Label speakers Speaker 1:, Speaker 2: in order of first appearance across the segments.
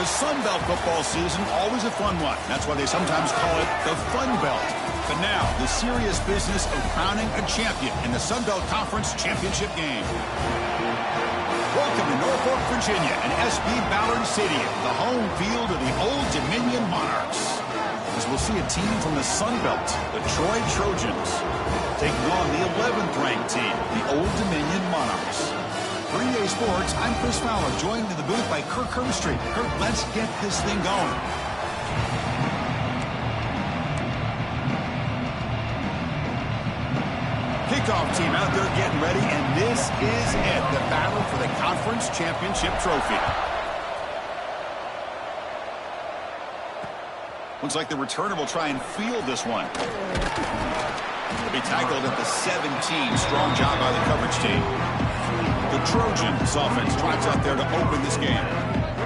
Speaker 1: The Sun Belt football season, always a fun one. That's why they sometimes call it the Fun Belt. But now, the serious business of crowning a champion in the Sun Belt Conference Championship game. Welcome to Norfolk, Virginia, and SB Ballard Stadium, the home field of the Old Dominion Monarchs. As we'll see a team from the Sun Belt, the Troy Trojans, taking on the 11th ranked team, the Old Dominion Monarchs. For EA Sports, I'm Chris Fowler, joined in the booth by Kirk Herbstreit. Kirk, let's get this thing going. Kickoff team out there getting ready, and this is it, the battle for the conference championship trophy. Looks like the returner will try and field this one. He'll be tackled at the 17. Strong job by the coverage team. The Trojans offense drives out there to open this game.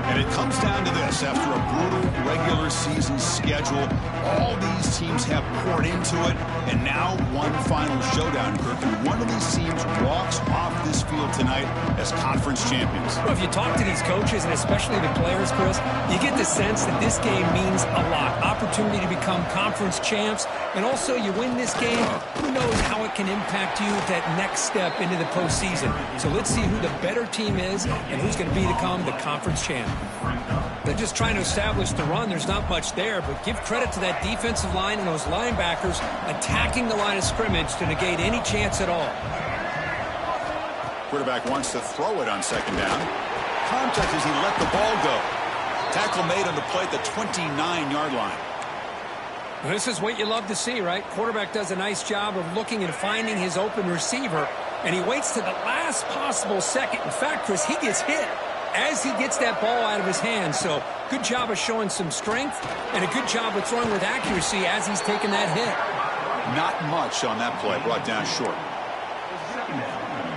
Speaker 1: And it comes down to this. After a brutal regular season schedule, all these teams have poured into it. And now one final showdown, Kirk. And one of these teams walks off this field tonight as conference champions.
Speaker 2: Well, if you talk to these coaches, and especially the players, Chris, you get the sense that this game means a lot. Opportunity to become conference champs. And also, you win this game, who knows how it can impact you that next step into the postseason. So let's see who the better team is and who's going to become the conference champ. They're just trying to establish the run. There's not much there, but give credit to that defensive line and those linebackers attacking the line of scrimmage to negate any chance at all.
Speaker 1: Quarterback wants to throw it on second down. Contact as he let the ball go. Tackle made on the play at the 29-yard line.
Speaker 2: This is what you love to see, right? Quarterback does a nice job of looking and finding his open receiver, and he waits to the last possible second. In fact, Chris, he gets hit as he gets that ball out of his hands. So good job of showing some strength and a good job of throwing with accuracy as he's taking that hit.
Speaker 1: Not much on that play, brought down short.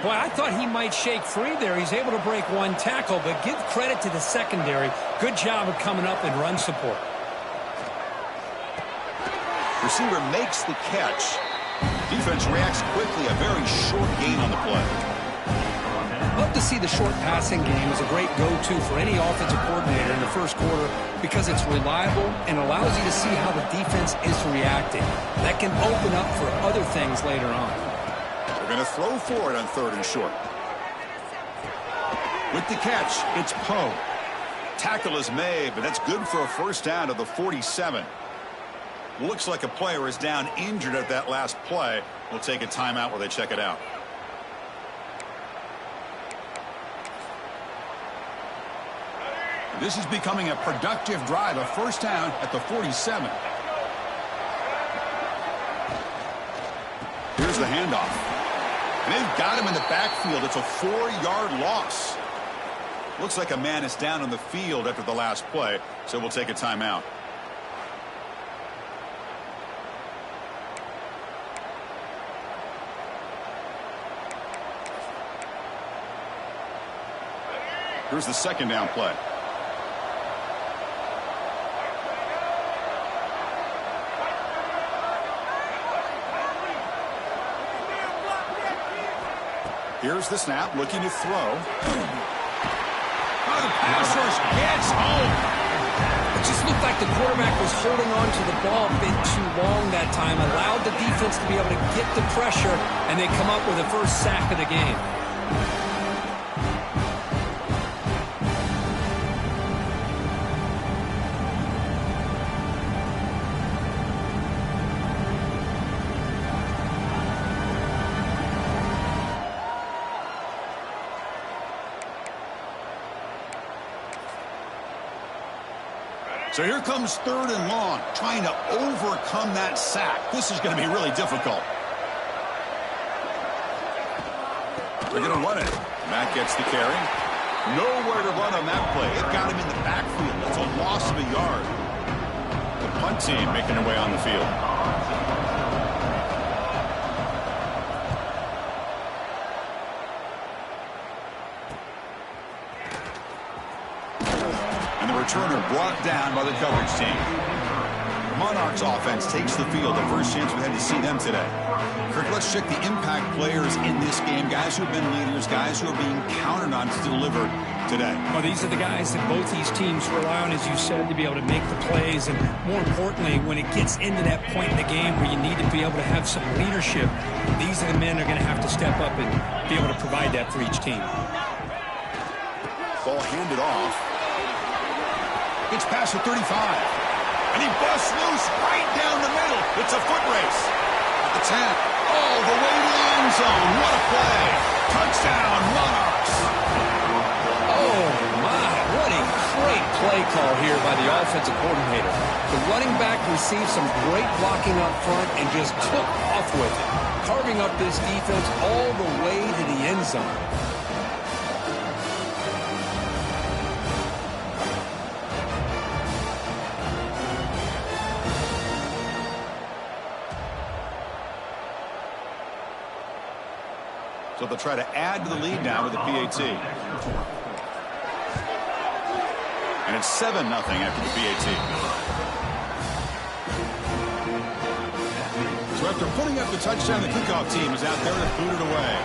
Speaker 2: Boy, I thought he might shake free there. He's able to break one tackle, but give credit to the secondary. Good job of coming up and run support.
Speaker 1: Receiver makes the catch. Defense reacts quickly, a very short gain on the play.
Speaker 2: Love to see the short passing game as a great go-to for any offensive coordinator in the first quarter because it's reliable and allows you to see how the defense is reacting. That can open up for other things later on.
Speaker 1: They're going to throw for it on 3rd and short. With the catch, it's Poe. Tackle is made, but that's good for a first down to the 47. Looks like a player is down injured at that last play. We'll take a timeout while they check it out. This is becoming a productive drive, a first down at the 47. Here's the handoff. And they've got him in the backfield. It's a 4-yard loss. Looks like a man is down on the field after the last play, so we'll take a timeout. Here's the second down play. Here's the snap, looking to throw. Oh, the pass rush gets home.
Speaker 2: It just looked like the quarterback was holding on to the ball a bit too long that time, allowed the defense to be able to get the pressure, and they come up with the first sack of the game.
Speaker 1: So here comes 3rd and long, trying to overcome that sack. This is going to be really difficult. They're going to run it. Matt gets the carry. Nowhere to run on that play. It got him in the backfield. That's a loss of a yard. The punt team making their way on the field. Returner brought down by the coverage team. Monarchs offense takes the field. The first chance we had to see them today. Kirk, let's check the impact players in this game. Guys who have been leaders, guys who are being counted on to deliver today.
Speaker 2: Well, these are the guys that both these teams rely on, as you said, to be able to make the plays. And more importantly, when it gets into that point in the game where you need to be able to have some leadership, these are the men that are going to have to step up and be able to provide that for each team.
Speaker 1: Ball handed off. It's past the 35. And he busts loose right down the middle. It's a foot race. At the 10. All the way to the end zone. What a play. Touchdown, Monarchs.
Speaker 2: Oh, my. What a great play call here by the offensive coordinator. The running back received some great blocking up front and just took off with it, carving up this defense all the way to the end zone.
Speaker 1: So they'll try to add to the lead now with the PAT. And it's 7-0 after the PAT. So after putting up the touchdown, the kickoff team is out there to boot it away.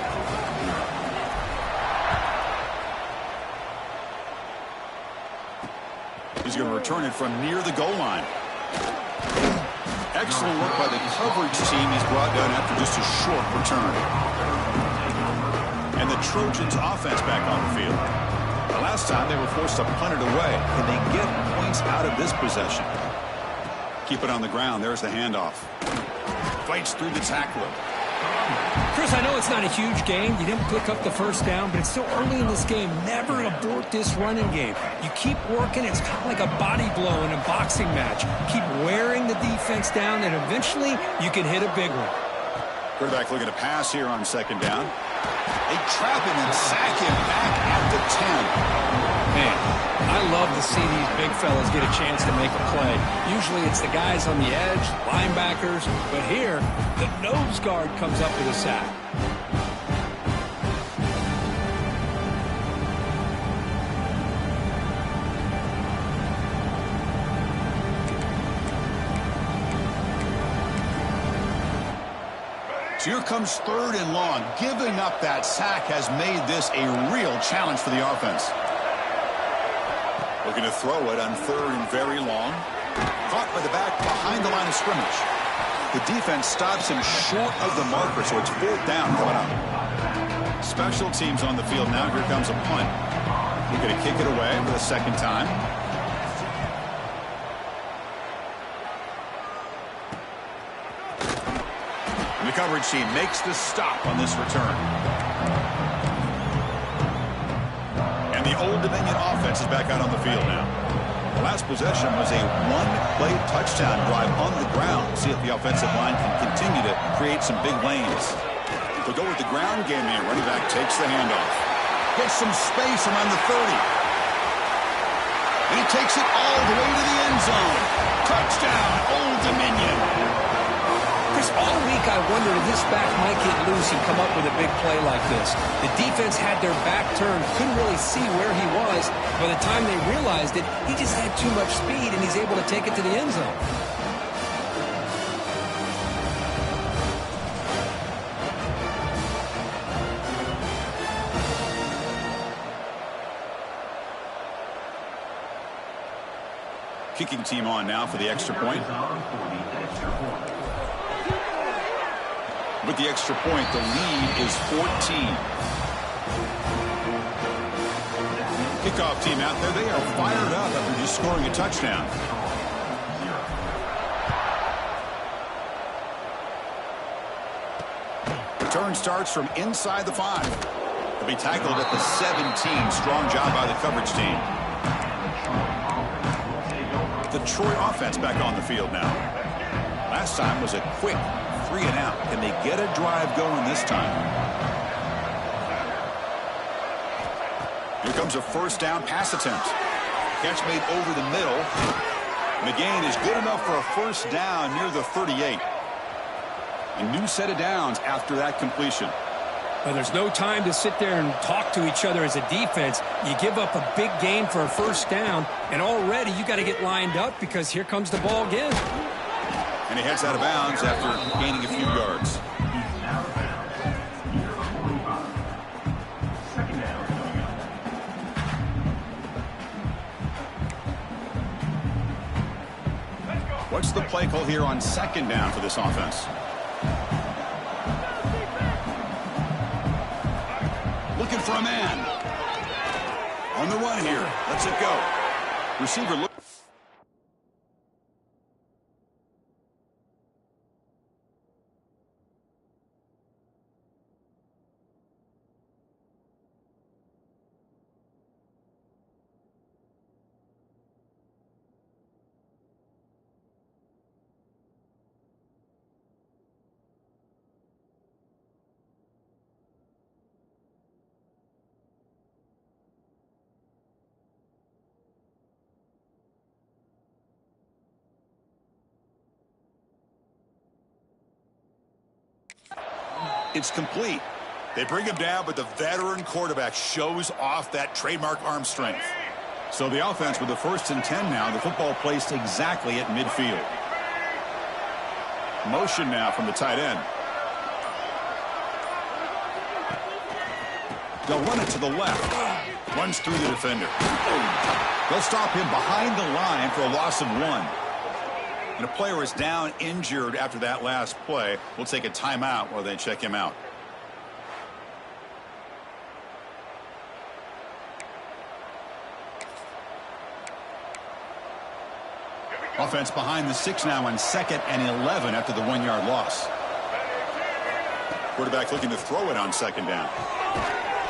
Speaker 1: He's going to return it from near the goal line. Excellent work by the coverage team. He's brought down after just a short return. And the Trojans offense back on the field. The last time they were forced to punt it away. Can they get points out of this possession? Keep it on the ground. There's the handoff. Fights through the tackler.
Speaker 2: Chris, I know it's not a huge game. You didn't pick up the first down, but it's still early in this game. Never abort this running game. You keep working. It's kind of like a body blow in a boxing match. Keep wearing the defense down, and eventually you can hit a big one.
Speaker 1: Quarterback looking to pass here on second down. They trap him and sack him back at the 10.
Speaker 2: Man, I love to see these big fellas get a chance to make a play. Usually it's the guys on the edge, linebackers, but here, the nose guard comes up with a sack.
Speaker 1: Here comes 3rd and long. Giving up that sack has made this a real challenge for the offense. Looking to throw it on 3rd and very long. Caught by the back behind the line of scrimmage. The defense stops him short of the marker, so it's 4th down coming up. Special teams on the field now. Here comes a punt. We're going to kick it away for the second time. The coverage team makes the stop on this return. And the Old Dominion offense is back out on the field now. The last possession was a one-play touchdown drive on the ground. See if the offensive line can continue to create some big lanes. To go with the ground game here, running back takes the handoff. Gets some space around the 30. And he takes it all the way to the end zone. Touchdown, Old Dominion.
Speaker 2: Chris, all week I wondered if this back might get loose and come up with a big play like this. The defense had their back turned, couldn't really see where he was. By the time they realized it, he just had too much speed, and he's able to take it to the end zone.
Speaker 1: Kicking team on now for the extra point. With the extra point, the lead is 14. Kickoff team out there. They are fired up after just scoring a touchdown. Return starts from inside the 5. They'll be tackled at the 17. Strong job by the coverage team. The Troy offense back on the field now. Last time was a quick 3 and out. Can they get a drive going this time? Here comes a first down pass attempt. Catch made over the middle. And the gain is good enough for a first down near the 38. A new set of downs after that completion.
Speaker 2: Well, there's no time to sit there and talk to each other as a defense. You give up a big gain for a first down, and already you got to get lined up because here comes the ball again.
Speaker 1: And he heads out of bounds after gaining a few yards. What's the play call here on second down for this offense? Looking for a man. On the run here. Let's it go. Receiver look. It's complete. They bring him down, but the veteran quarterback shows off that trademark arm strength. So the offense with the 1st and 10 now, the football placed exactly at midfield. Motion now from the tight end. They'll run it to the left. Runs through the defender. They'll stop him behind the line for a loss of 1. And a player is down injured after that last play. We'll take a timeout while they check him out. Offense behind the 6 now on 2nd and 11 after the 1-yard loss. Quarterback looking to throw it on 2nd down.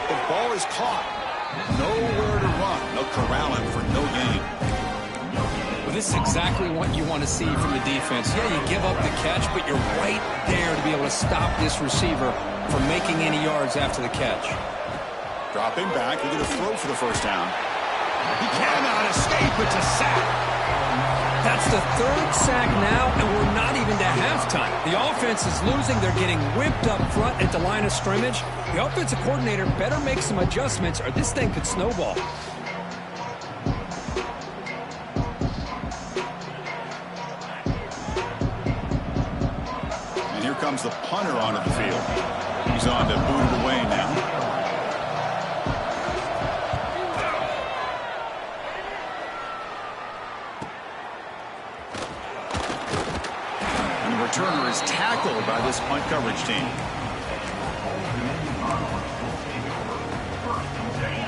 Speaker 1: The ball is caught. Nowhere to run. They'll corral him for no gain.
Speaker 2: This is exactly what you want to see from the defense. Yeah, you give up the catch, but you're right there to be able to stop this receiver from making any yards after the catch.
Speaker 1: Dropping back, looking to throw for the 1st down. He cannot escape. It's a sack.
Speaker 2: That's the 3rd sack now, and we're not even to halftime. The offense is losing. They're getting whipped up front at the line of scrimmage. The offensive coordinator better make some adjustments, or this thing could snowball.
Speaker 1: Comes the punter onto the field. He's on to boot it away now. And the returner is tackled by this punt coverage team.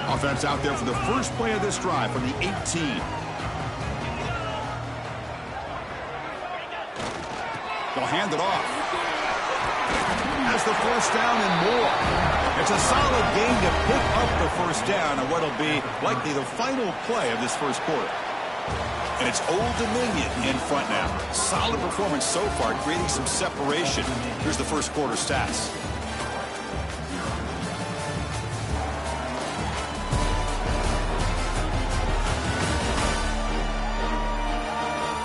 Speaker 1: Offense out there for the first play of this drive from the 18. They'll hand it off. Has the 1st down and more. It's a solid gain to pick up the 1st down on what will be likely the final play of this 1st quarter. And it's Old Dominion in front now. Solid performance so far, creating some separation. Here's the 1st quarter stats.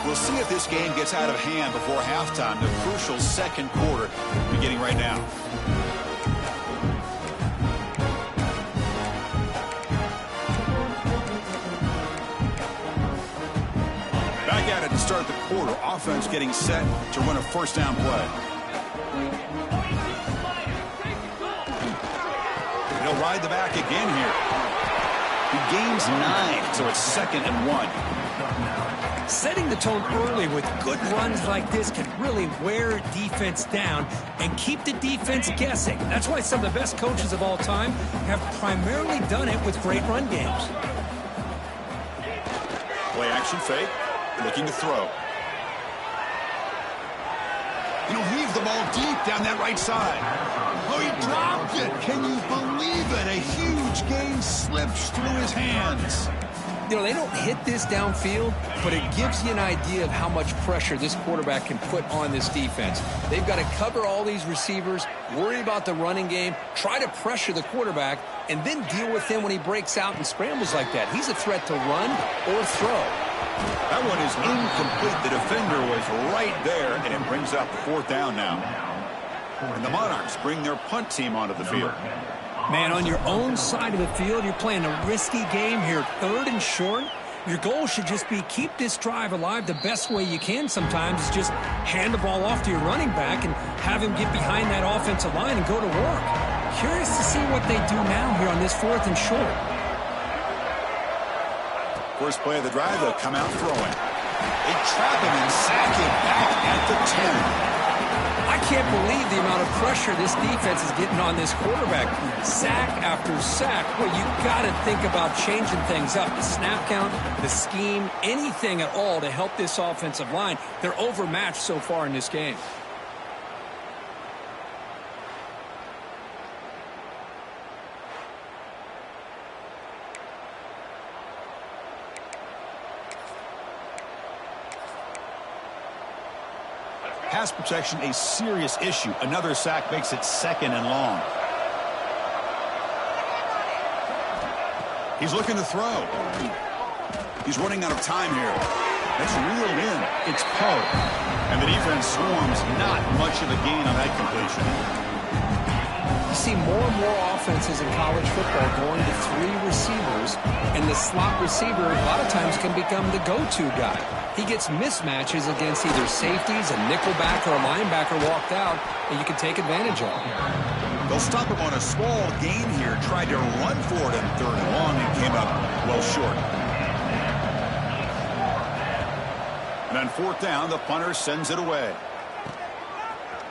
Speaker 1: We'll see if this game gets out of hand before halftime. The crucial 2nd quarter beginning right now. Back at it to start the quarter. Offense getting set to run a 1st down play. He'll ride the back again here. He gains 9, so it's 2nd and 1.
Speaker 2: Setting the tone early with good runs like this can really wear defense down and keep the defense guessing. That's why some of the best coaches of all time have primarily done it with great run games.
Speaker 1: Play action fake, looking to throw. He'll heave the ball deep down that right side. Oh, he dropped it. Can you believe it? A huge gain slips through his hands.
Speaker 2: You know, they don't hit this downfield, but it gives you an idea of how much pressure this quarterback can put on this defense. They've got to cover all these receivers, worry about the running game, try to pressure the quarterback, and then deal with him when he breaks out and scrambles like that. He's a threat to run or throw.
Speaker 1: That one is incomplete. The defender was right there, and it brings up 4th down now. And the Monarchs bring their punt team onto the field.
Speaker 2: Man, on your own side of the field, you're playing a risky game here. 3rd and short. Your goal should just be keep this drive alive the best way you can sometimes is just hand the ball off to your running back and have him get behind that offensive line and go to work. Curious to see what they do now here on this 4th and short.
Speaker 1: First play of the drive, they'll come out throwing. They trap him and sack him back at the 10.
Speaker 2: I can't believe the amount of pressure this defense is getting on this quarterback. Sack after sack. Well, you got to think about changing things up. The snap count, the scheme, anything at all to help this offensive line. They're overmatched so far in this game.
Speaker 1: Pass protection, a serious issue. Another sack makes it 2nd and long. He's looking to throw. He's running out of time here. That's reeled in. It's Poe. And the defense swarms. Not much of a gain on that completion.
Speaker 2: You see more and more offenses in college football going to 3 receivers, and the slot receiver a lot of times can become the go-to guy. He gets mismatches against either safeties, a nickelback, or a linebacker walked out, and you can take advantage of it.
Speaker 1: They'll stop him on a small gain here. Tried to run for it in 3rd and long and came up well short. And on 4th down, the punter sends it away.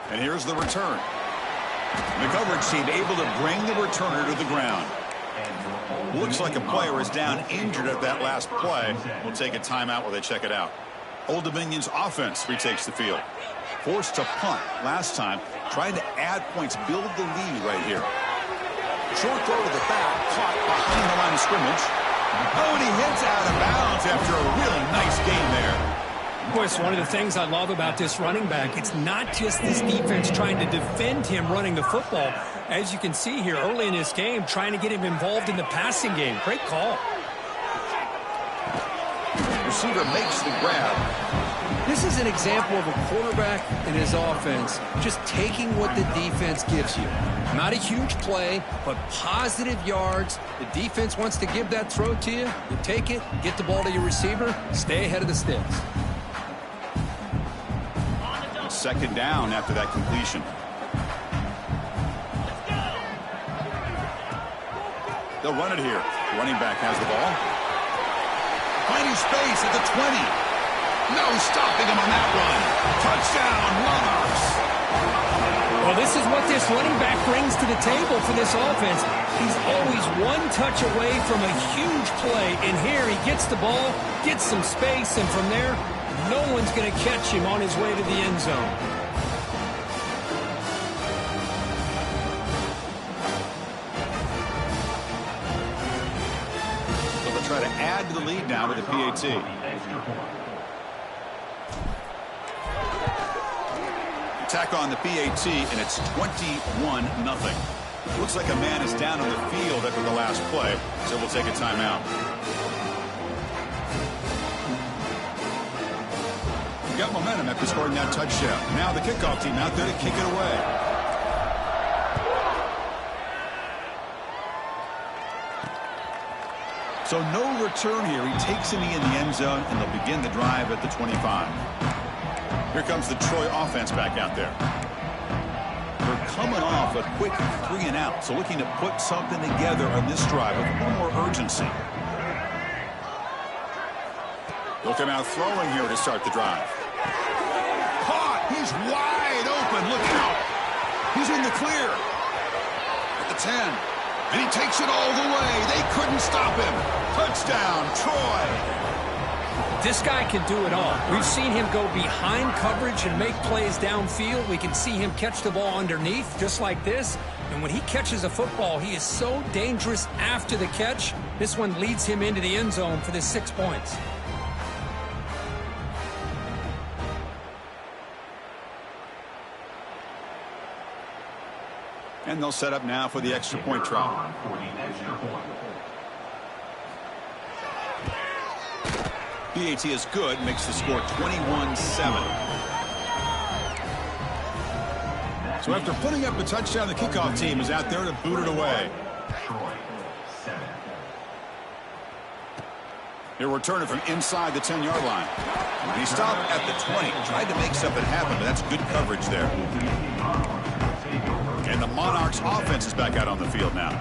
Speaker 1: And here's the return. The coverage team able to bring the returner to the ground. Looks like a player is down injured at that last play. We'll take a timeout while they check it out. Old Dominion's offense retakes the field. Forced to punt last time. Trying to add points, build the lead right here. Short throw to the back, caught behind the line of scrimmage. Oh, and he hits out of bounds after a really nice gain there.
Speaker 2: Of course, one of the things I love about this running back, it's not just this defense trying to defend him running the football. As you can see here early in this game, trying to get him involved in the passing game. Great call.
Speaker 1: Receiver makes the grab.
Speaker 2: This is an example of a quarterback and his offense just taking what the defense gives you. Not a huge play, but positive yards. The defense wants to give that throw to you. You take it, get the ball to your receiver, stay ahead of the sticks.
Speaker 1: 2nd down after that completion. They'll run it here. Running back has the ball. Finding space at the 20. No stopping him on that one. Touchdown, Monarchs.
Speaker 2: Well, this is what this running back brings to the table for this offense. He's always one touch away from a huge play. And here he gets the ball, gets some space, and from there, no one's going to catch him on his way to the end zone.
Speaker 1: So they'll try to add to the lead now with the PAT. Attack on the PAT, and it's 21-0. Looks like a man is down on the field after the last play, so we'll take a timeout. Got momentum after scoring that touchdown. Now the kickoff team out there to kick it away. So no return here. He takes a knee in the end zone, and they'll begin the drive at the 25. Here comes the Troy offense back out there. They're coming off a quick 3 and out, so looking to put something together on this drive with a little more urgency. They'll come out throwing here to start the drive. Caught! He's wide open. Look out! He's in the clear. At the 10. And he takes it all the way. They couldn't stop him. Touchdown, Troy.
Speaker 2: This guy can do it all. We've seen him go behind coverage and make plays downfield. We can see him catch the ball underneath just like this. And when he catches a football, he is so dangerous after the catch. This one leads him into the end zone for the 6 points.
Speaker 1: And they'll set up now for the extra point try. PAT is good, makes the score 21-7. So after putting up a touchdown, the kickoff team is out there to boot it away. He'll return it from inside the 10-yard line. And he stopped at the 20. Tried to make something happen, but that's good coverage there. And the Monarchs offense is back out on the field now.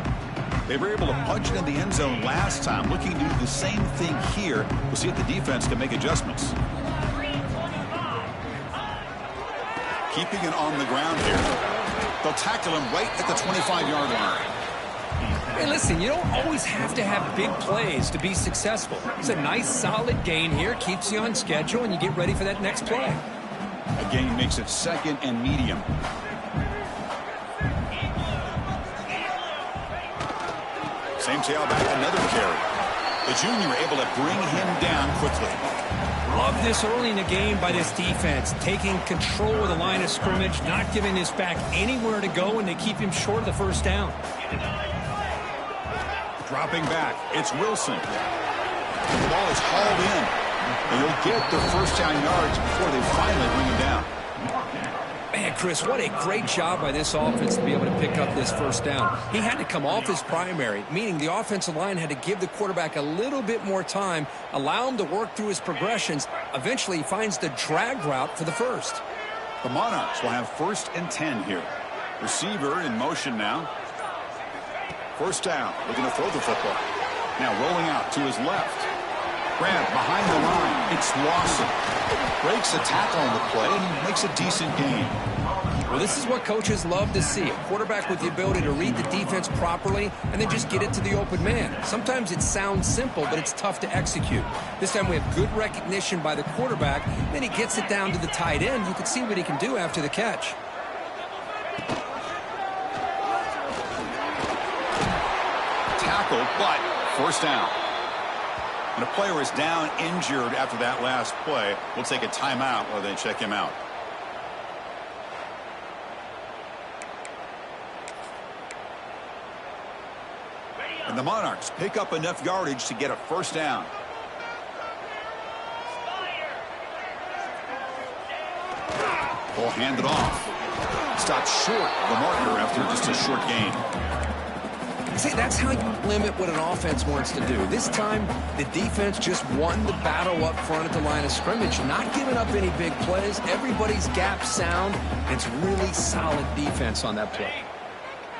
Speaker 1: They were able to punch it in the end zone last time. Looking to do the same thing here. We'll see if the defense can make adjustments. Keeping it on the ground here. They'll tackle him right at the 25-yard line.
Speaker 2: Hey, listen, you don't always have to have big plays to be successful. It's a nice, solid gain here. Keeps you on schedule, and you get ready for that next play.
Speaker 1: A gain makes it 2nd and medium. Same tailback, another carry. The junior able to bring him down quickly.
Speaker 2: Love this early in the game by this defense. Taking control of the line of scrimmage, not giving this back anywhere to go, and they keep him short of the first down.
Speaker 1: Dropping back, it's Wilson. The ball is hauled in. And he'll get the first down yards before they finally bring him down.
Speaker 2: Man, Chris, what a great job by this offense to be able to pick up this first down. He had to come off his primary, meaning the offensive line had to give the quarterback a little bit more time, allow him to work through his progressions. Eventually, he finds the drag route for the first.
Speaker 1: The Monarchs will have 1st and 10 here. Receiver in motion now. First down, looking to throw the football. Now rolling out to his left. Grab behind the line. It's Lawson. Breaks a tackle on the play and makes a decent gain.
Speaker 2: Well, this is what coaches love to see. A quarterback with the ability to read the defense properly and then just get it to the open man. Sometimes it sounds simple, but it's tough to execute. This time we have good recognition by the quarterback. Then he gets it down to the tight end. You can see what he can do after the catch.
Speaker 1: Tackle, but first down. When a player is down injured after that last play, we'll take a timeout while they check him out. And the Monarchs pick up enough yardage to get a first down. Ball handed off. Stopped short of the marker after just a short gain.
Speaker 2: See, that's how you limit what an offense wants to do. This time, the defense just won the battle up front at the line of scrimmage, not giving up any big plays. Everybody's gap sound. It's really solid defense on that play.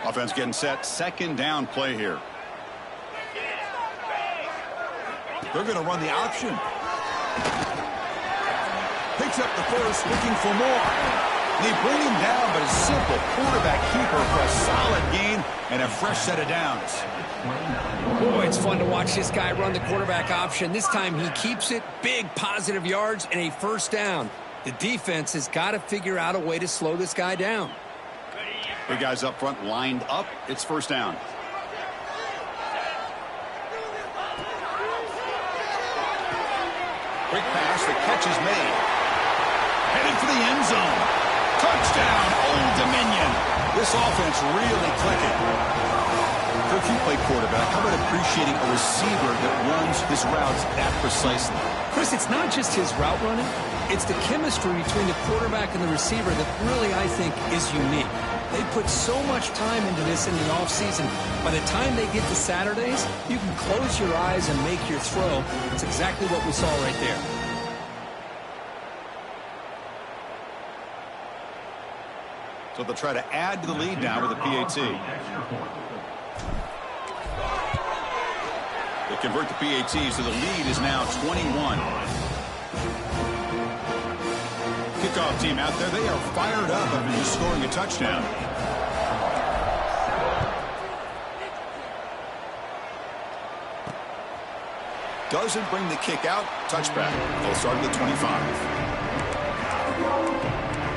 Speaker 1: Offense getting set. 2nd down play here. They're going to run the option. Picks up the first, looking for more. They bring him down, but a simple quarterback keeper for a solid gain and a fresh set of downs.
Speaker 2: Boy, it's fun to watch this guy run the quarterback option. This time he keeps it, big positive yards, and a first down. The defense has got to figure out a way to slow this guy down.
Speaker 1: Big guys up front lined up. It's first down. Quick pass, the catch is made. Headed for the end zone. Touchdown, Old Dominion. This offense really clicking. If you play quarterback, how about appreciating a receiver that runs his routes that precisely?
Speaker 2: Chris, it's not just his route running. It's the chemistry between the quarterback and the receiver that really, I think, is unique. They put so much time into this in the offseason. By the time they get to Saturdays, you can close your eyes and make your throw. It's exactly what we saw right there.
Speaker 1: So they'll try to add to the lead now with a PAT. They convert the PAT, so the lead is now 21. Kickoff team out there, they are fired up after just scoring a touchdown. Doesn't bring the kick out. Touchback. They'll start at the 25.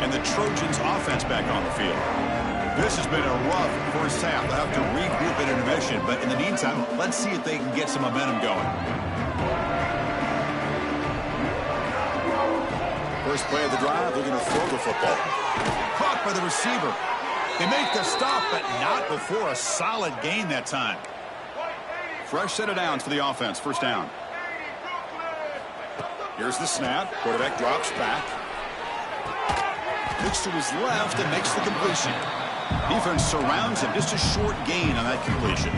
Speaker 1: And the Trojans offense back on the field. This has been a rough first half. They'll have to regroup at intermission, but in the meantime, let's see if they can get some momentum going. First play of the drive, they're going to throw the football. Caught by the receiver. They make the stop, but not before a solid gain that time. Fresh set of downs for the offense. First down. Here's the snap. Quarterback drops back. Looks to his left and makes the completion. Defense surrounds him. Just a short gain on that completion.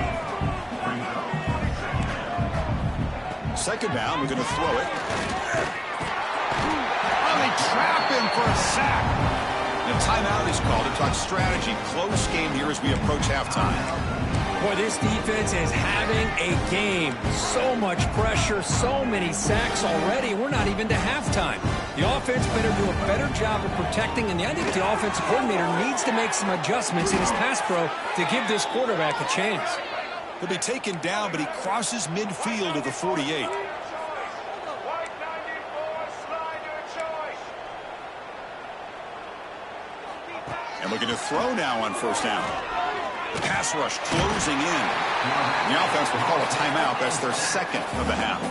Speaker 1: Second down, we're going to throw it. Oh, they trap him for a sack. And a timeout is called to talk strategy. Close game here as we approach halftime.
Speaker 2: Boy, this defense is having a game. So much pressure, so many sacks already. We're not even to halftime. The offense better do a better job of protecting, and I think the offensive coordinator needs to make some adjustments in his pass pro to give this quarterback a chance.
Speaker 1: He'll be taken down, but he crosses midfield at the 48. And we're going to throw now on first down. The pass rush closing in. The offense will call a timeout. That's their second of the half.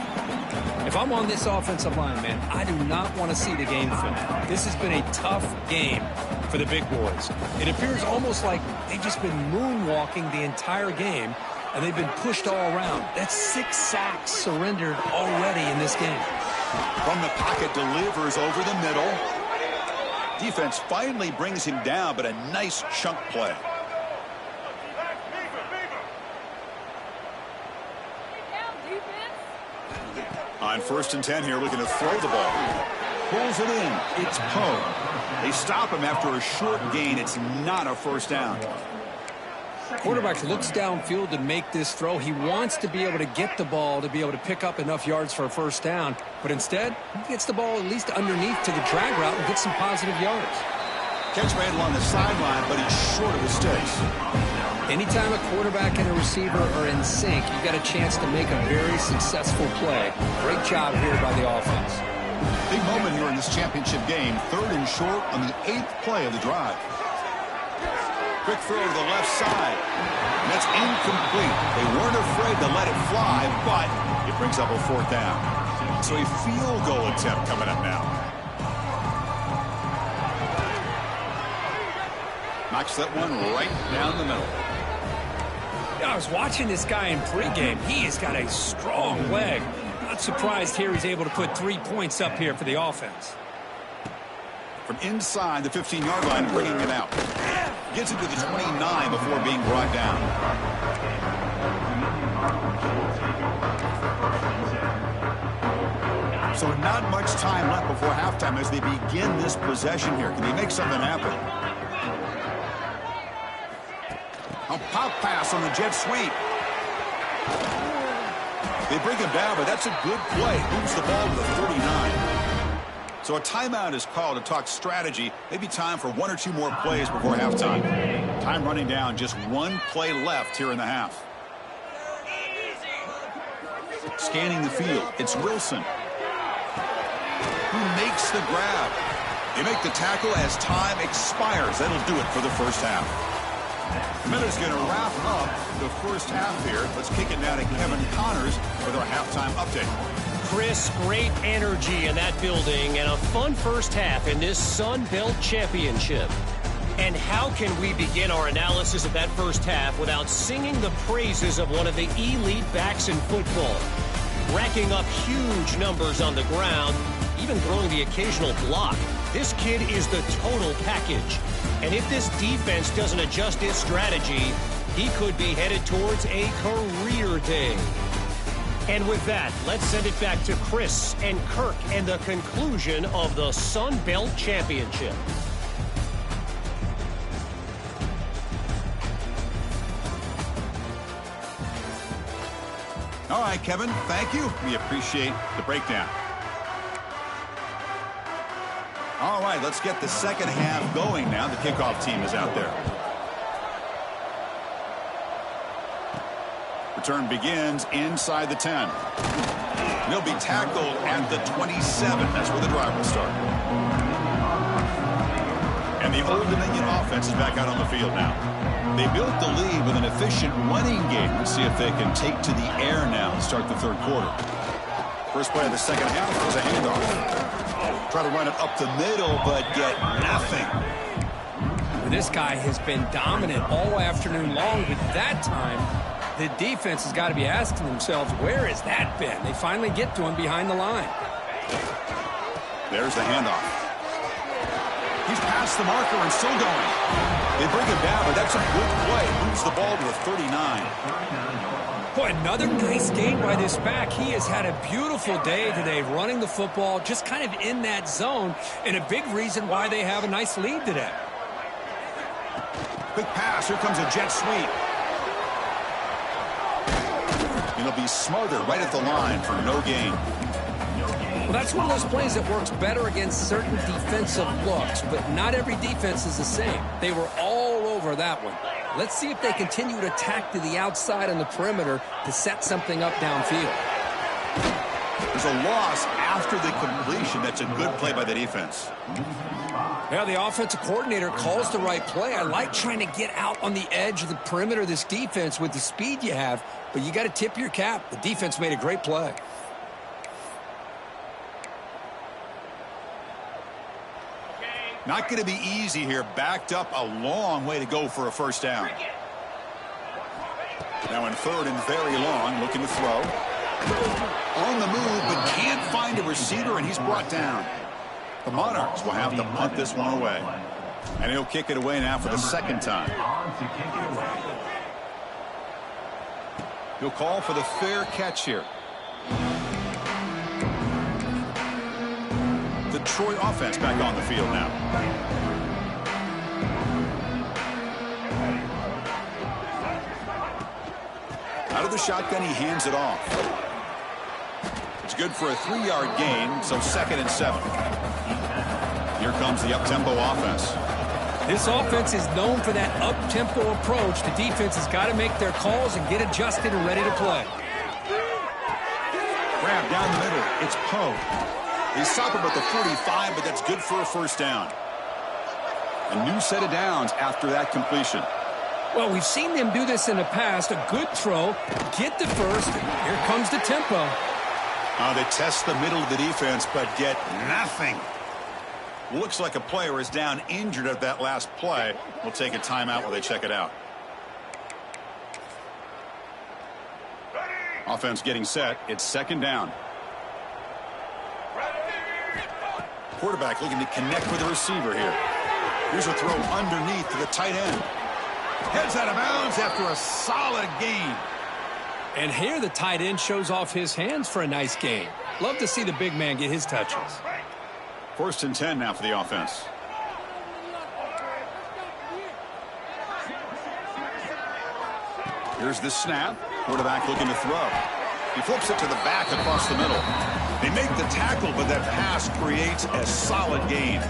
Speaker 2: If I'm on this offensive line, man, I do not want to see the game finish. This has been a tough game for the big boys. It appears almost like they've just been moonwalking the entire game, and they've been pushed all around. That's 6 sacks surrendered already in this game.
Speaker 1: From the pocket, delivers over the middle. Defense finally brings him down, but a nice chunk play. On first and 10 here, looking to throw the ball. Pulls it in. It's Poe. They stop him after a short gain. It's not a first down.
Speaker 2: Quarterback looks downfield to make this throw. He wants to be able to get the ball to be able to pick up enough yards for a first down. But instead, he gets the ball at least underneath to the drag route and gets some positive yards.
Speaker 1: Catch made along the sideline, but he's short of his stakes.
Speaker 2: Anytime a quarterback and a receiver are in sync, you've got a chance to make a very successful play. Great job here by the offense.
Speaker 1: Big moment here in this championship game. 3rd and short on the 8th play of the drive. Quick throw to the left side. And that's incomplete. They weren't afraid to let it fly, but it brings up a 4th down. So a field goal attempt coming up now. Knocks that one right down the middle.
Speaker 2: I was watching this guy in pregame. He has got a strong leg. Not surprised here he's able to put 3 points up here for the offense.
Speaker 1: From inside the 15-yard line, bringing it out. Gets it to the 29 before being brought down. So not much time left before halftime as they begin this possession here. Can they make something happen? A pop pass on the jet sweep. They bring him down, but that's a good play. Moves the ball to the 39. So a timeout is called to talk strategy. Maybe time for 1 or 2 more plays before halftime. Time running down. Just 1 play left here in the half. Scanning the field. It's Wilson, who makes the grab. They make the tackle as time expires. That'll do it for the first half. The minute's going to wrap up the first half here. Let's kick it down to Kevin Connors with our halftime update.
Speaker 3: Chris, great energy in that building and a fun first half in this Sun Belt Championship. And how can we begin our analysis of that first half without singing the praises of one of the elite backs in football? Racking up huge numbers on the ground, even throwing the occasional block. This kid is the total package. And if this defense doesn't adjust its strategy, he could be headed towards a career day. And with that, let's send it back to Chris and Kirk and the conclusion of the Sun Belt Championship.
Speaker 1: All right, Kevin, thank you. We appreciate the breakdown. All right, let's get the second half going now. The kickoff team is out there. Return begins inside the 10. He'll be tackled at the 27. That's where the drive will start. And the Old Dominion offense is back out on the field now. They built the lead with an efficient running game. Let's see if they can take to the air now and start the third quarter. First play of the second half was a handoff. Try to run it up the middle, but get nothing.
Speaker 2: This guy has been dominant all afternoon long, but that time, the defense has got to be asking themselves, where has that been? They finally get to him behind the line.
Speaker 1: There's the handoff. He's past the marker and still going. They bring him down, but that's a good play. Moves the ball to the 39.
Speaker 2: Boy, another nice game by this back. He has had a beautiful day today running the football, just kind of in that zone, and a big reason why they have a nice lead today.
Speaker 1: Quick pass. Here comes a jet sweep. It'll be smothered right at the line for no gain.
Speaker 2: Well, that's one of those plays that works better against certain defensive looks, but not every defense is the same. They were all over that one. Let's see if they continue to attack to the outside on the perimeter to set something up downfield.
Speaker 1: There's a loss after the completion. That's a good play by the defense.
Speaker 2: Yeah, the offensive coordinator calls the right play. I like trying to get out on the edge of the perimeter of this defense with the speed you have, but you got to tip your cap. The defense made a great play.
Speaker 1: Not going to be easy here. Backed up a long way to go for a first down. Now in third and very long, looking to throw. On the move, but can't find a receiver, and he's brought down. The Monarchs will have to punt this one away. And he'll kick it away now for the second time. He'll call for the fair catch here. The Troy offense back on the field now. Out of the shotgun, he hands it off. It's good for a 3-yard gain, so 2nd and 7. Here comes the up-tempo offense.
Speaker 2: This offense is known for that up-tempo approach. The defense has got to make their calls and get adjusted and ready to play.
Speaker 1: Grab down the middle. It's Poe. They stop him at the 45, but that's good for a first down. A new set of downs after that completion.
Speaker 2: Well, we've seen them do this in the past. A good throw, get the first. Here comes the tempo.
Speaker 1: They test the middle of the defense, but get nothing. Looks like a player is down injured at that last play. We'll take a timeout while they check it out. Offense getting set. It's 2nd down. Quarterback looking to connect with the receiver here. Here's a throw underneath to the tight end. Heads out of bounds after a solid gain.
Speaker 2: And here the tight end shows off his hands for a nice gain. Love to see the big man get his touches.
Speaker 1: 1st and 10 now for the offense. Here's the snap. Quarterback looking to throw. He flips it to the back across the middle. They make the tackle, but that pass creates a solid gain.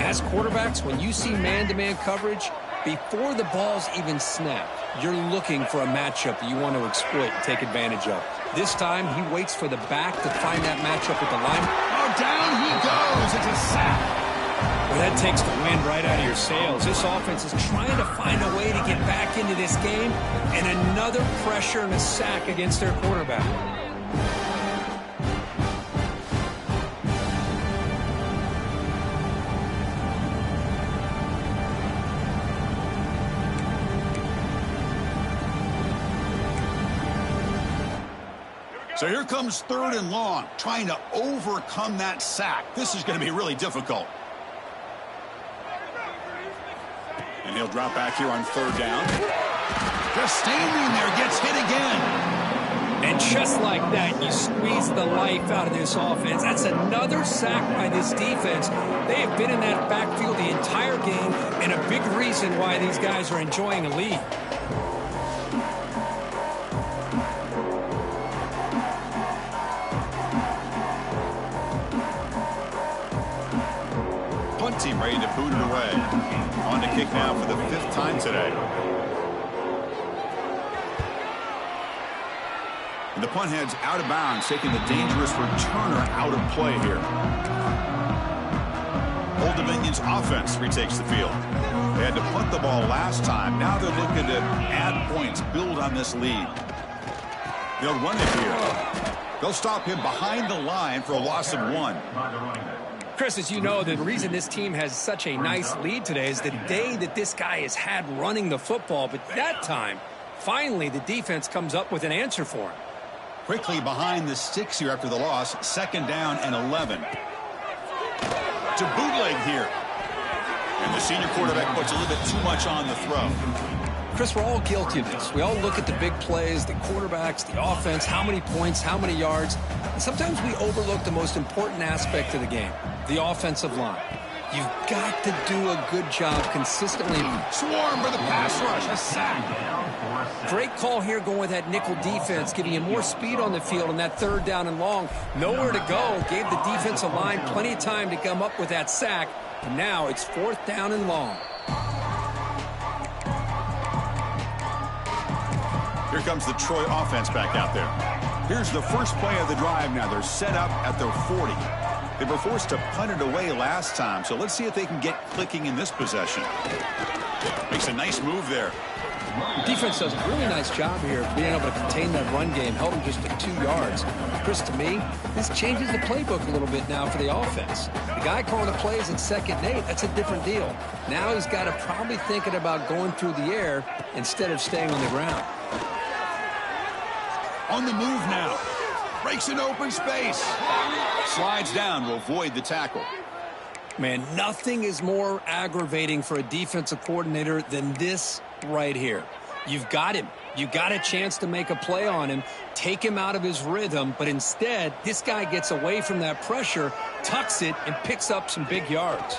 Speaker 2: As quarterbacks, when you see man-to-man coverage, before the ball's even snapped, you're looking for a matchup that you want to exploit and take advantage of. This time, he waits for the back to find that matchup with the line.
Speaker 1: Oh, down he goes. It's a sack.
Speaker 2: Well, that takes the wind right out of your sails. This offense is trying to find a way to get back into this game, and another pressure and a sack against their quarterback.
Speaker 1: So here comes 3rd and long, trying to overcome that sack. This is going to be really difficult. And he'll drop back here on 3rd down. Just standing there, gets hit again.
Speaker 2: And just like that, you squeeze the life out of this offense. That's another sack by this defense. They have been in that backfield the entire game, and a big reason why these guys are enjoying a lead.
Speaker 1: Punt team ready to boot it away. On to kick now for the 5th time today. And the punt heads out of bounds, taking the dangerous returner out of play here. Old Dominion's offense retakes the field. They had to punt the ball last time. Now they're looking to add points, build on this lead. They'll run it here. They'll stop him behind the line for a loss of 1.
Speaker 2: Chris, as you know, the reason this team has such a nice lead today is the day that this guy has had running the football. But that time, finally, the defense comes up with an answer for him.
Speaker 1: Quickly behind the sticks here after the loss. 2nd down and 11. To bootleg here. And the senior quarterback puts a little bit too much on the throw.
Speaker 2: Chris, we're all guilty of this. We all look at the big plays, the quarterbacks, the offense, how many points, how many yards. And sometimes we overlook the most important aspect of the game, the offensive line. You've got to do a good job consistently.
Speaker 1: Swarm for the pass rush, a sack.
Speaker 2: Great call here going with that nickel defense, giving you more speed on the field on that 3rd down and long. Nowhere to go. Gave the defensive line plenty of time to come up with that sack. And now it's 4th down and long.
Speaker 1: Here comes the Troy offense back out there. Here's the first play of the drive now. They're set up at their 40. They were forced to punt it away last time, so let's see if they can get clicking in this possession. Makes a nice move there.
Speaker 2: The defense does a really nice job here of being able to contain that run game, held them just to 2 yards. Chris, to me, this changes the playbook a little bit now for the offense. The guy calling the plays at 2nd and 8, that's a different deal. Now he's got to probably thinking about going through the air instead of staying on the ground.
Speaker 1: On the move now. Breaks an open space. Slides down to avoid the tackle.
Speaker 2: Man, nothing is more aggravating for a defensive coordinator than this right here. You've got him. You've got a chance to make a play on him, take him out of his rhythm, but instead, this guy gets away from that pressure, tucks it, and picks up some big yards.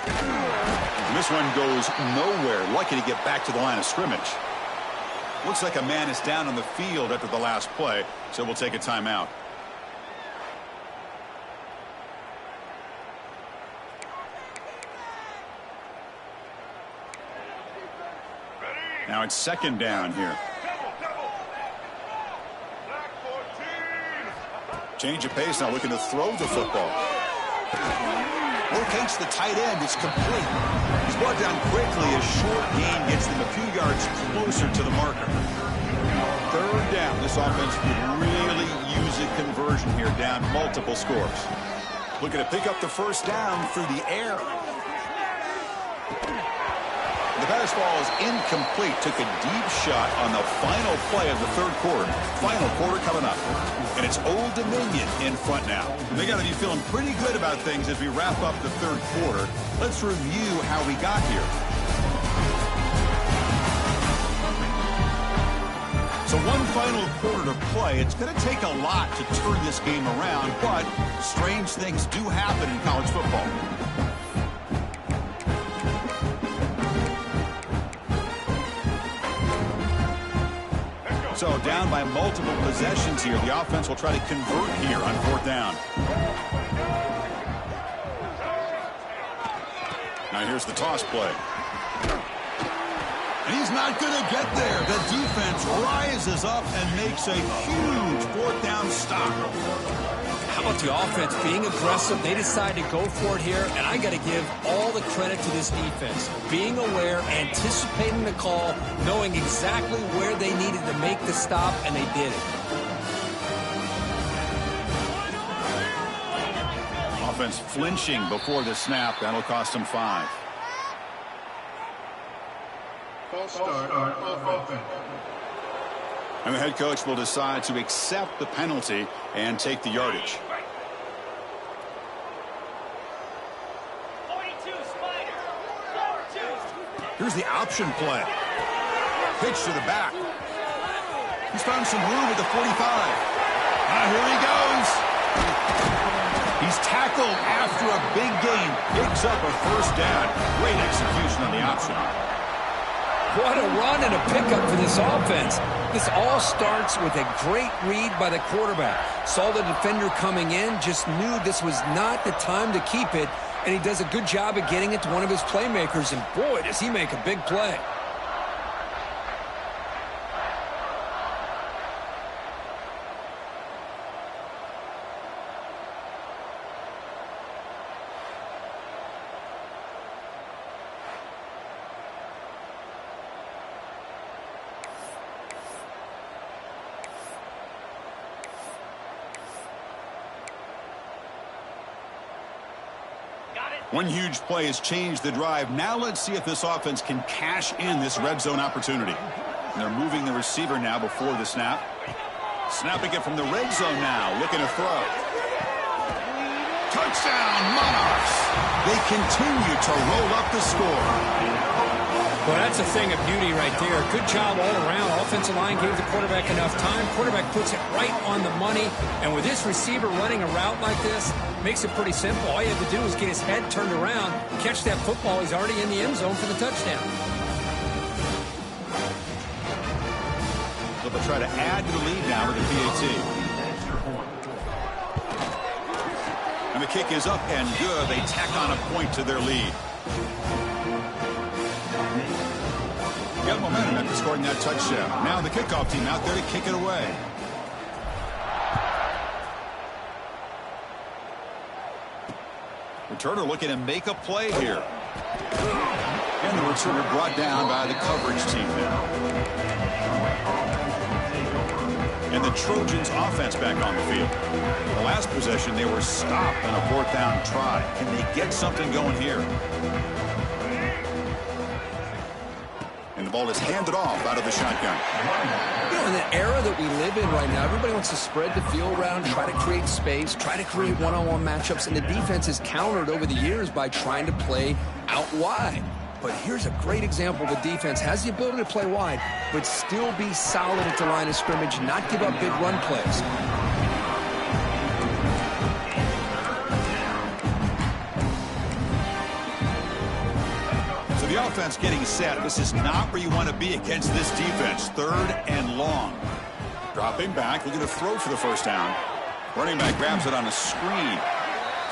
Speaker 1: And this one goes nowhere. Lucky to get back to the line of scrimmage. Looks like a man is down on the field after the last play, so we'll take a timeout. Now it's 2nd down here. Change of pace now, looking to throw the football. Locates the tight end. It's complete. He's brought down quickly. A short gain gets them a few yards closer to the marker. 3rd down. This offense would really use a conversion here, down multiple scores. Looking to pick up the 1st down through the air. The pass ball is incomplete. Took a deep shot on the final play of the 3rd quarter. Final quarter coming up. And it's Old Dominion in front now. And they got to be feeling pretty good about things as we wrap up the 3rd quarter. Let's review how we got here. So one final quarter to play. It's going to take a lot to turn this game around, but strange things do happen in college football. So down by multiple possessions here. The offense will try to convert here on 4th down. Now here's the toss play. And he's not going to get there. The defense rises up and makes a huge 4th down stop.
Speaker 2: How about the offense being aggressive? They decide to go for it here, and I got to give all the credit to this defense. Being aware, anticipating the call, knowing exactly where they needed to make the stop, and they did it.
Speaker 1: Offense flinching before the snap. That'll cost them 5.
Speaker 4: False start on offense.
Speaker 1: And the head coach will decide to accept the penalty and take the yardage. Here's the option play. Pitch to the back. He's found some room at the 45. Here he goes. He's tackled after a big gain. Picks up a 1st down. Great execution on the option.
Speaker 2: What a run and a pickup for this offense. This all starts with a great read by the quarterback. Saw the defender coming in, just knew this was not the time to keep it, and he does a good job of getting it to one of his playmakers, and boy, does he make a big play.
Speaker 1: One huge play has changed the drive. Now let's see if this offense can cash in this red zone opportunity. And they're moving the receiver now before the snap. Snapping it from the red zone now. Looking to throw. Touchdown, Monarchs. They continue to roll up the score.
Speaker 2: Well, that's a thing of beauty right there. Good job all around. Offensive line gave the quarterback enough time. Quarterback puts it right on the money. And with this receiver running a route like this, makes it pretty simple. All you have to do is get his head turned around, catch that football. He's already in the end zone for the touchdown.
Speaker 1: So they'll try to add to the lead now with the PAT. And the kick is up and good. They tack on a point to their lead. Got momentum after scoring that touchdown. Now the kickoff team out there to kick it away. Returner looking to make a play here. And the returner brought down by the coverage team now. And the Trojans offense back on the field. The last possession they were stopped on a 4th down try. Can they get something going here? And the ball is handed off out of the shotgun.
Speaker 2: You know, in the era that we live in right now, everybody wants to spread the field around, try to create space, try to create one-on-one matchups, and the defense has countered over the years by trying to play out wide. But here's a great example. The defense has the ability to play wide, but still be solid at the line of scrimmage, not give up big run plays.
Speaker 1: The offense getting set. This is not where you want to be against this defense. 3rd and long. Dropping back, looking to throw for the first down. Running back grabs it on a screen.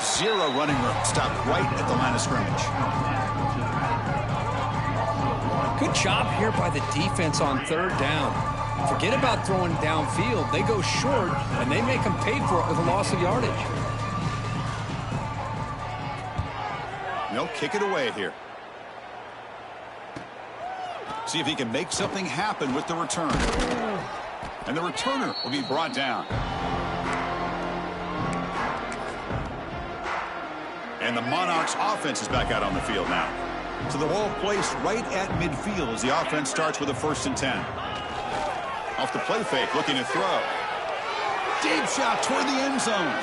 Speaker 1: 0 running room. Stopped right at the line of scrimmage.
Speaker 2: Good job here by the defense on 3rd down. Forget about throwing downfield. They go short, and they make them pay for it with a loss of yardage.
Speaker 1: They'll kick it away here. See if he can make something happen with the return. And the returner will be brought down. And the Monarchs offense is back out on the field now. So the ball placed right at midfield as the offense starts with a 1st and 10. Off the play fake, looking to throw. Deep shot toward the end zone.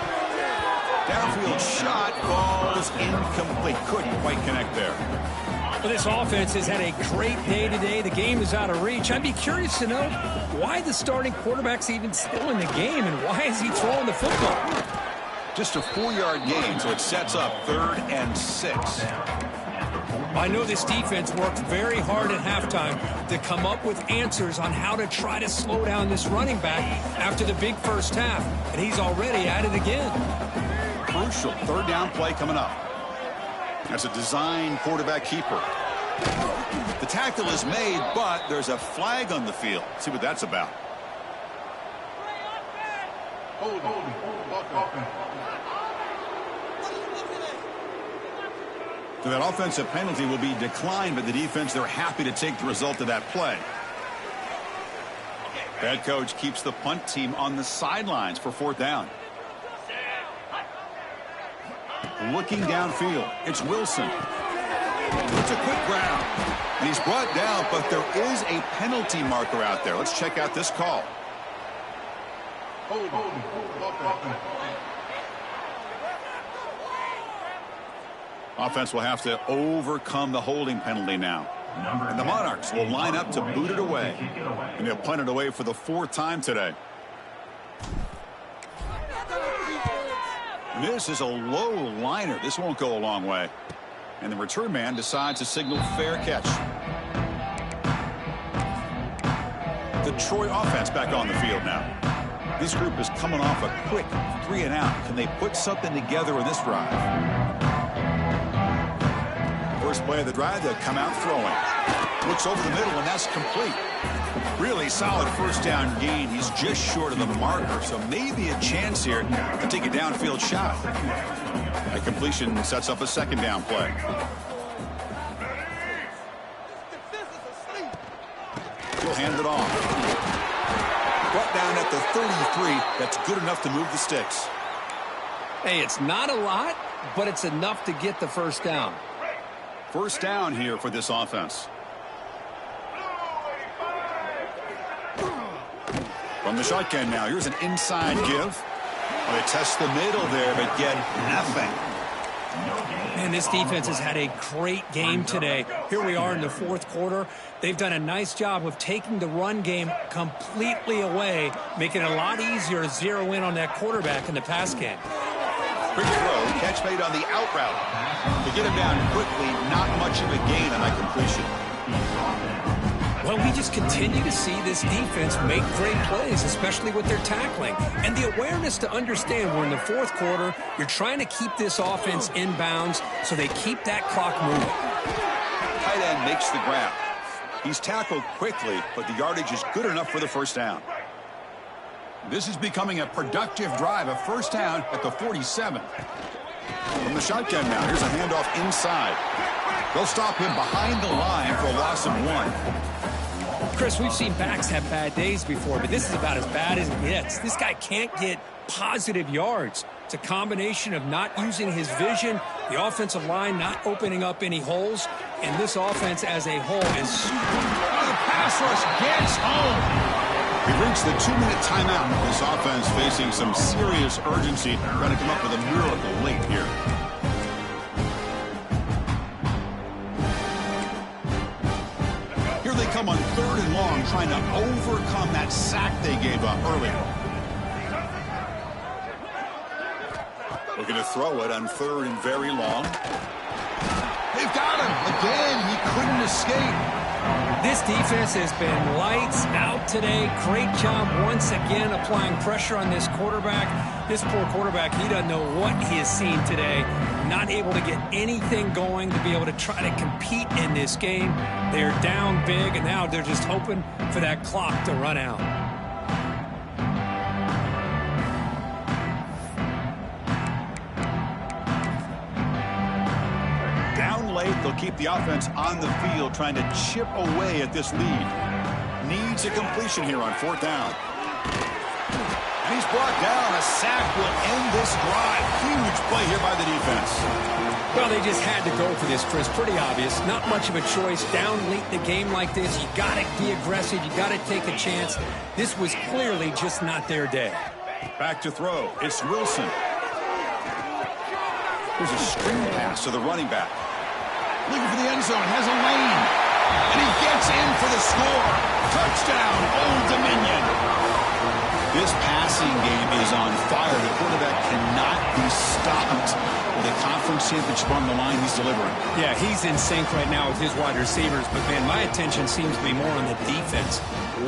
Speaker 1: Downfield shot falls incomplete. Couldn't quite connect there.
Speaker 2: Well, this offense has had a great day today. The game is out of reach. I'd be curious to know why the starting quarterback's even still in the game and why is he throwing the football?
Speaker 1: Just a 4-yard gain, so it sets up 3rd and 6.
Speaker 2: I know this defense worked very hard at halftime to come up with answers on how to try to slow down this running back after the big first half, and he's already at it again.
Speaker 1: Crucial 3rd down play coming up. That's a design quarterback keeper. The tackle is made, but there's a flag on the field. Let's see what that's about. So that offensive penalty will be declined by the defense. They're happy to take the result of that play. Head coach keeps the punt team on the sidelines for 4th down. Looking downfield, it's Wilson. It's a quick grab. And he's brought down, but there is a penalty marker out there. Let's check out this call. Offense will have to overcome the holding penalty now. And the Monarchs will line up to boot it away. And they'll punt it away for the 4th time today. This is a low liner. This won't go a long way. And the return man decides to signal fair catch. The Troy offense back on the field now. This group is coming off a quick 3 and out. Can they put something together in this drive? First play of the drive, they'll come out throwing. Looks over the middle, and that's complete. Really solid 1st down gain. He's just short of the marker, so maybe a chance here to take a downfield shot. A completion sets up a 2nd down play. He'll hand it off. Brought down at the 33. That's good enough to move the sticks.
Speaker 2: Hey, it's not a lot, but it's enough to get the 1st down.
Speaker 1: 1st down here for this offense. From the shotgun now, here's an inside give. Well, they test the middle there, but get nothing.
Speaker 2: Man, this defense has had a great game today. Here we are in the fourth quarter. They've done a nice job of taking the run game completely away, making it a lot easier to zero in on that quarterback in the pass game.
Speaker 1: Quick throw, catch made on the out route. To get him down quickly, not much of a gain on that completion.
Speaker 2: Well, we just continue to see this defense make great plays, especially with their tackling. And the awareness to understand we're in the fourth quarter, you're trying to keep this offense in bounds so they keep that clock moving.
Speaker 1: Tight end makes the grab. He's tackled quickly, but the yardage is good enough for the first down. This is becoming a productive drive, a first down at the 47. From the shotgun now, here's a handoff inside. They'll stop him behind the line for a loss of 1.
Speaker 2: Chris, we've seen backs have bad days before, but this is about as bad as it gets. This guy can't get positive yards. It's a combination of not using his vision, the offensive line not opening up any holes, and this offense as a whole is super.
Speaker 1: The pass rush gets home. We've reached the 2-minute timeout. This offense facing some serious urgency, trying to come up with a miracle late here. Here they come on 3rd and long, trying to overcome that sack they gave up earlier. Looking to throw it on 3rd and very long. They've got him. Again, he couldn't escape.
Speaker 2: This defense has been lights out today. Great job once again applying pressure on this quarterback. This poor quarterback, he doesn't know what he has seen today. Not able to get anything going to be able to try to compete in this game. They're down big, and now they're just hoping for that clock to run out.
Speaker 1: They'll keep the offense on the field, trying to chip away at this lead. Needs a completion here on 4th down. And he's brought down. A sack will end this drive. Huge play here by the defense.
Speaker 2: Well, they just had to go for this, Chris. Pretty obvious. Not much of a choice. Down late in the game like this, you got to be aggressive. You got to take a chance. This was clearly just not their day.
Speaker 1: Back to throw. It's Wilson. Here's a screen pass to the running back. Looking for the end zone, has a lane, and he gets in for the score. Touchdown, Old Dominion. This passing game is on fire. The quarterback cannot be stopped. With a conference championship on the line, he's delivering.
Speaker 2: Yeah, he's in sync right now with his wide receivers, but man, my attention seems to be more on the defense.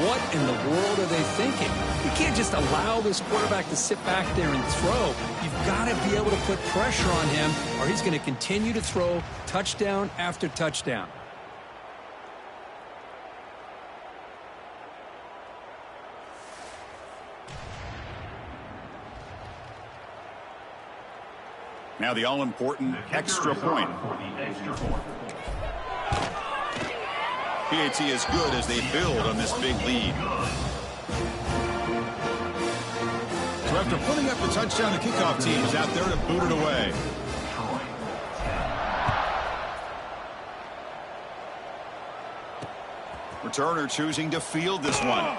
Speaker 2: What in the world are they thinking? You can't just allow this quarterback to sit back there and throw. You've got to be able to put pressure on him, or he's going to continue to throw touchdown after touchdown.
Speaker 1: Now the all-important extra point. PAT is good as they build on this big lead. So after putting up the touchdown, the kickoff team is out there to boot it away. Returner choosing to field this one.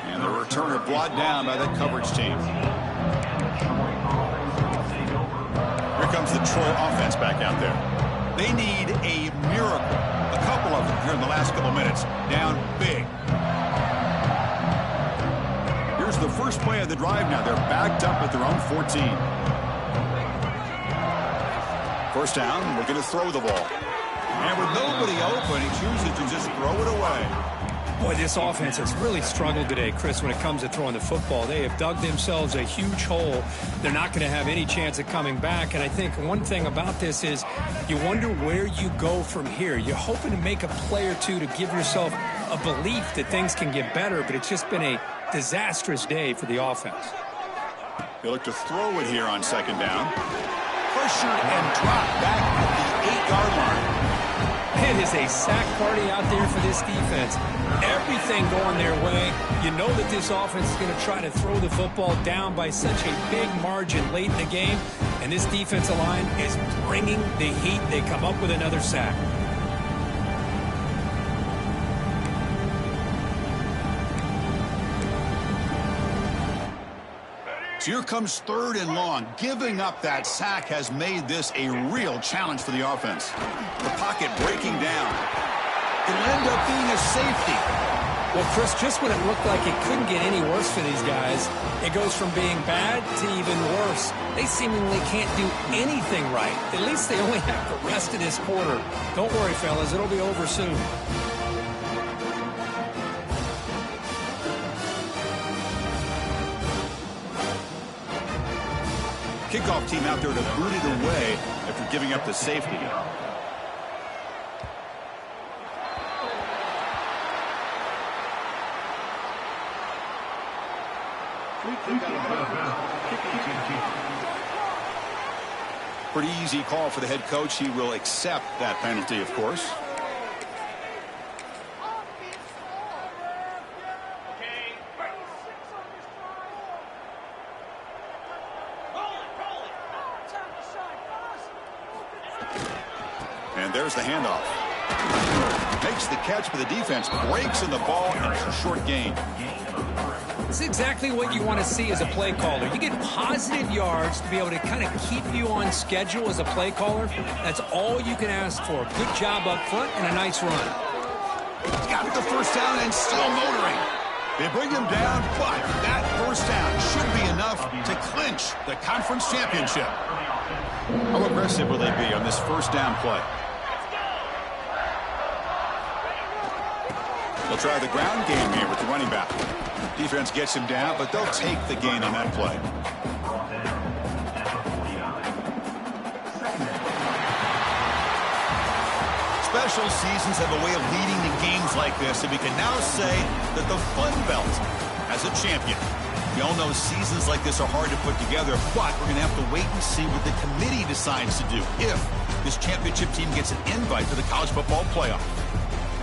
Speaker 1: And the returner brought down by that coverage team. Here comes the Troy offense back out there. They need a miracle. A couple of them here in the last couple minutes. Down big. Here's the first play of the drive now. They're backed up at their own 14. First down, looking to throw the ball. And with nobody open, he chooses to just throw it away.
Speaker 2: Boy, this offense has really struggled today, Chris, when it comes to throwing the football. They have dug themselves a huge hole. They're not going to have any chance of coming back. And I think one thing about this is you wonder where you go from here. You're hoping to make a play or two to give yourself a belief that things can get better, but it's just been a disastrous day for the offense.
Speaker 1: They look to throw it here on 2nd down. Pressured and dropped back at the 8-yard line.
Speaker 2: It is a sack party out there for this defense. Everything going their way. You know that this offense is going to try to throw the football down by such a big margin late in the game. And this defensive line is bringing the heat. They come up with another sack.
Speaker 1: So here comes 3rd and long. Giving up that sack has made this a real challenge for the offense. The pocket breaking down. It'll end up being a safety.
Speaker 2: Well, Chris, just when it looked like it couldn't get any worse for these guys, it goes from being bad to even worse. They seemingly can't do anything right. At least they only have the rest of this quarter. Don't worry, fellas. It'll be over soon.
Speaker 1: Kickoff team out there to boot it away after giving up the safety. Pretty easy call for the head coach. He will accept that penalty, of course. And there's the handoff. Makes the catch, but the defense breaks in the ball, and it's a short gain.
Speaker 2: It's exactly what you want to see as a play caller. You get positive yards to be able to kind of keep you on schedule as a play caller. That's all you can ask for. Good job up front and a nice run.
Speaker 1: Got the first down and still motoring. They bring him down, but that first down should be enough to clinch the conference championship. How aggressive will they be on this first down play? They'll try the ground game here with the running back. Defense gets him down, but they'll take the gain on that play. Special seasons have a way of leading to games like this, and we can now say that the Fun Belt has a champion. We all know seasons like this are hard to put together, but we're going to have to wait and see what the committee decides to do if this championship team gets an invite to the college football playoff.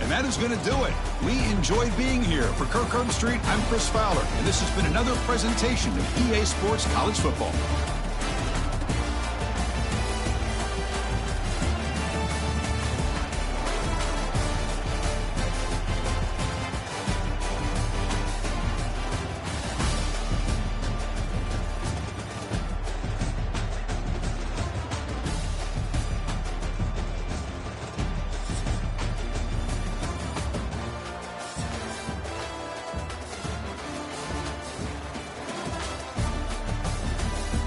Speaker 1: And that is going to do it. We enjoyed being here. For Kirk Street, I'm Chris Fowler, and this has been another presentation of EA Sports College Football.